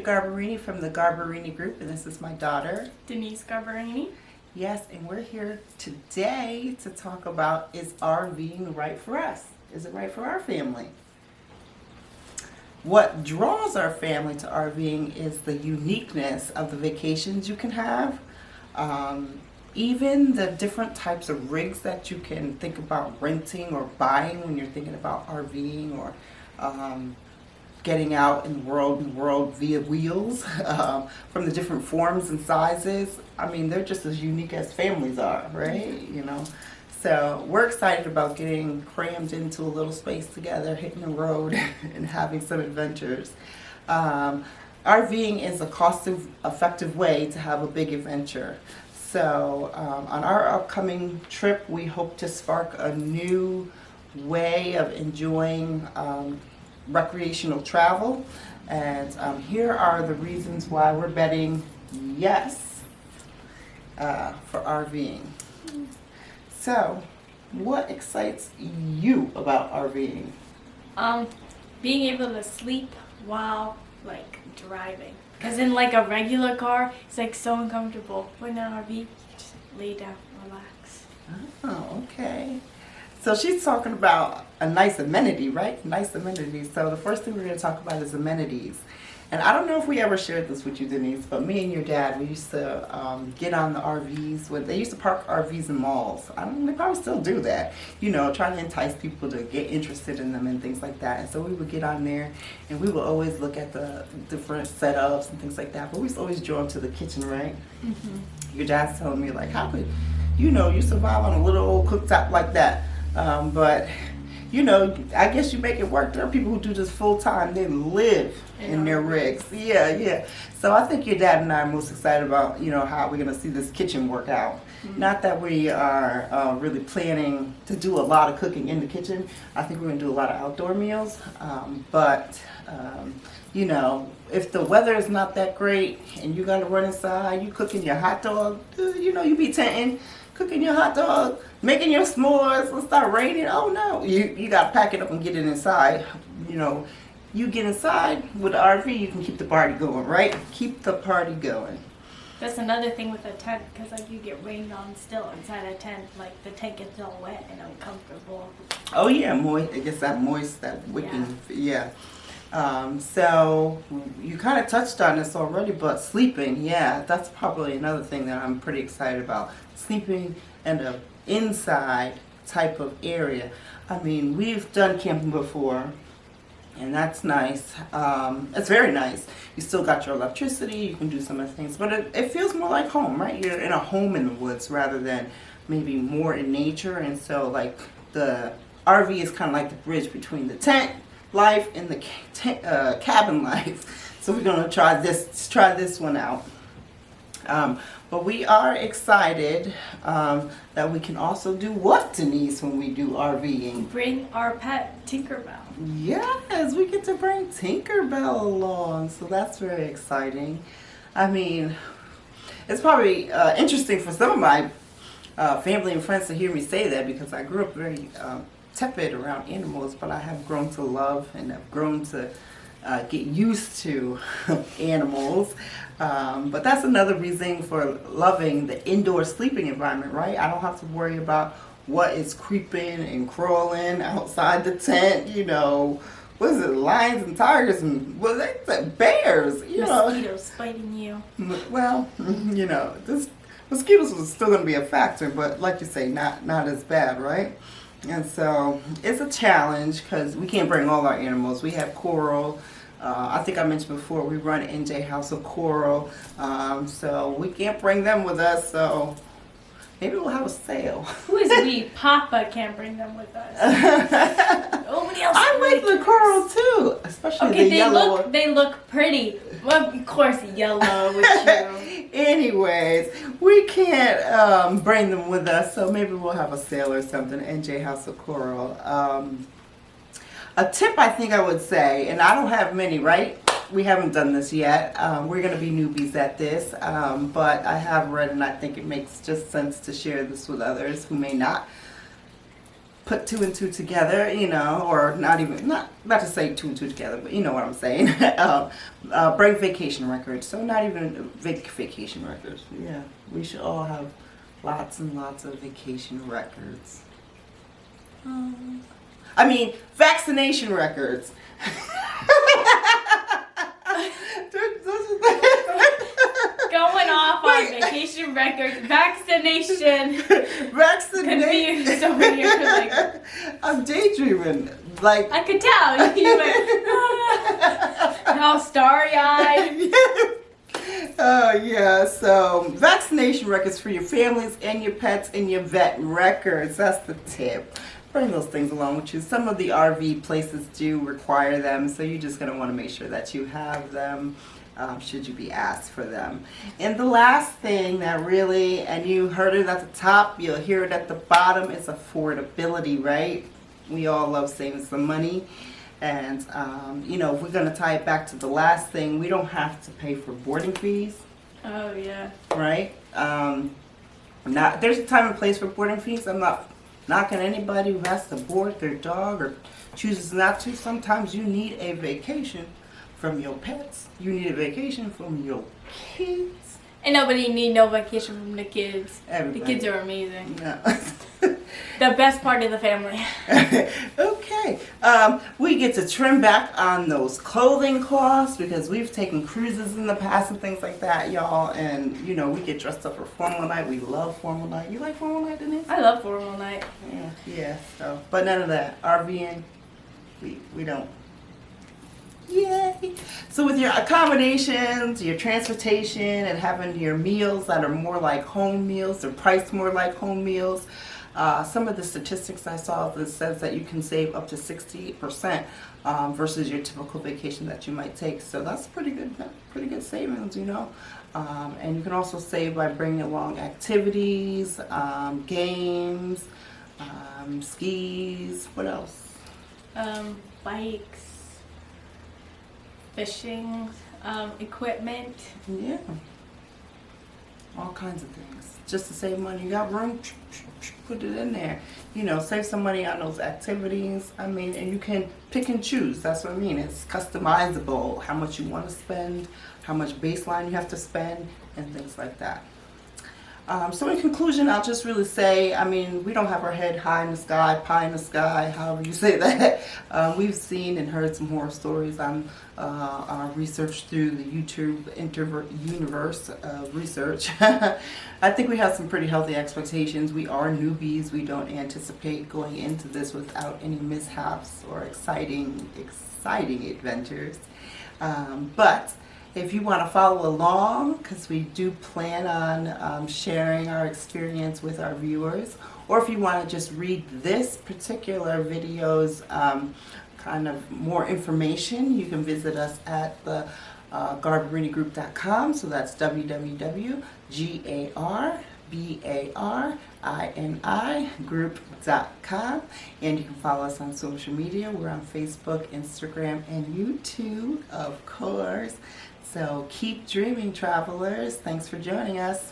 Garbarini from the Garbarini Group, and this is my daughter, Denise Garbarini. Yes, and we're here today to talk about, is RVing right for us? Is it right for our family? What draws our family to RVing is the uniqueness of the vacations you can have. Even the different types of rigs that you can think about renting or buying when you're thinking about RVing or getting out in the world via wheels, from the different forms and sizes. I mean, they're just as unique as families are, right? You know, so we're excited about getting crammed into a little space together, hitting the road and having some adventures. RVing is a cost-effective way to have a big adventure. So on our upcoming trip, we hope to spark a new way of enjoying recreational travel, and here are the reasons why we're betting yes for RVing. So, what excites you about RVing? Being able to sleep while driving. Because in a regular car, it's so uncomfortable. When in an RV, you just lay down, relax. Oh, okay. So she's talking about a nice amenity, right? Nice amenities. So the first thing we're going to talk about is amenities. And I don't know if we ever shared this with you, Denise, but me and your dad, we used to get on the RVs. They used to park RVs in malls. They probably still do that, trying to entice people to get interested in them and things like that. And so we would get on there, and we would always look at the different setups and things like that. But we was always drawn to the kitchen, right? Mm-hmm. Your dad's telling me, how could, you survive on a little old cooktop like that? But I guess you make it work. There are people who do this full time. They live in their rigs. Yeah. So I think your dad and I are most excited about, how we're going to see this kitchen work out. Mm-hmm. Not that we are really planning to do a lot of cooking in the kitchen. I think we're going to do a lot of outdoor meals. But if the weather is not that great and you got to run inside, you cooking your hot dog, you be tenting, cooking your hot dog, making your s'mores, it'll start raining. Oh no, you got to pack it up and get it inside. You get inside with the RV, you can keep the party going, right? Keep the party going. That's another thing with a tent, because you get rained on still inside a tent. The tent gets all wet and uncomfortable. Oh yeah, moist. It gets that moist, that wicking. Yeah. So you kind of touched on this already, but sleeping, that's probably another thing that I'm pretty excited about. Sleeping in an inside type of area. I mean, we've done camping before, and that's nice. It's very nice. You still got your electricity, you can do some of the things, but it feels more like home, right? You're in a home in the woods rather than maybe more in nature, and so the RV is kind of like the bridge between the tent life and the cabin life. So we're gonna try this one out. But we are excited that we can also do what, Denise, when we do RVing? Bring our pet Tinkerbell. Yes, we get to bring Tinkerbell along, so that's very exciting. I mean, it's probably interesting for some of my family and friends to hear me say that, because I grew up very tepid around animals, but I have grown to love and have grown to get used to animals. But that's another reason for loving the indoor sleeping environment, right? I don't have to worry about what is creeping and crawling outside the tent, what is it, lions and tigers and bears, Mosquitoes biting you. Well, this mosquitoes was still going to be a factor, but like you say, not as bad, right? And so it's a challenge because we can't bring all our animals. We have Coral. I think I mentioned before, we run NJ House of Coral. So we can't bring them with us. So maybe we'll have a sale. Who is we? Papa can't bring them with us. Nobody else. I like the coral too, especially the yellow one. They look pretty. Well, of course, yellow with you. Anyways, we can't bring them with us, so maybe we'll have a sale or something. NJ House of Coral. A tip I think I would say, and I don't have many, right? We haven't done this yet. We're going to be newbies at this, but I have read, and I think it makes just sense to share this with others who may not. put two and two together, or not to say two and two together, but you know what I'm saying. Break vacation records. So not even vacation records. Yeah, we should all have lots and lots of vacation records. I mean, vaccination records. Going off on vacation records, vaccination. Confused over here. Like, I'm daydreaming. Like I could tell you were all starry-eyed. Oh yeah, so vaccination records for your families and your pets and your vet records. That's the tip. Bring those things along with you. Some of the RV places do require them, so you're just going to want to make sure that you have them should you be asked for them. And the last thing that really, and you heard it at the top, you'll hear it at the bottom, is affordability, right? We all love saving some money. And, if we're going to tie it back to the last thing, we don't have to pay for boarding fees. Oh, yeah. Right? There's a time and place for boarding fees. I'm not knocking anybody who has to board their dog or chooses not to. Sometimes you need a vacation from your pets. You need a vacation from your kids. And nobody need no vacation from the kids. Everybody. The kids are amazing. No. The best part of the family. Okay. We get to trim back on those clothing costs because we've taken cruises in the past and things like that, y'all. And, we get dressed up for formal night. We love formal night. You like formal night, Denise? I love formal night. Yeah. So, but none of that. RVing, we don't. Yay! So with your accommodations, your transportation, and having your meals that are more like home meals, they're priced more like home meals. Some of the statistics I saw that says that you can save up to 60% versus your typical vacation that you might take. So that's pretty good savings, And you can also save by bringing along activities, games, skis. What else? Bikes. Fishing, equipment. Yeah. All kinds of things. Just to save money. You got room, put it in there. Save some money on those activities. And you can pick and choose. That's what I mean. It's customizable. How much you want to spend, how much baseline you have to spend, and things like that. So in conclusion, I'll just really say, we don't have our head high in the sky, pie in the sky, however you say that. We've seen and heard some horror stories on our research through the YouTube universe of research. I think we have some pretty healthy expectations. We are newbies. We don't anticipate going into this without any mishaps or exciting adventures. But if you want to follow along, because we do plan on sharing our experience with our viewers, or if you want to just read this particular video's kind of more information, you can visit us at the garbarinigroup.com. So that's www.garbarini.group.com. And you can follow us on social media. We're on Facebook, Instagram, and YouTube, of course. So keep dreaming, travelers. Thanks for joining us.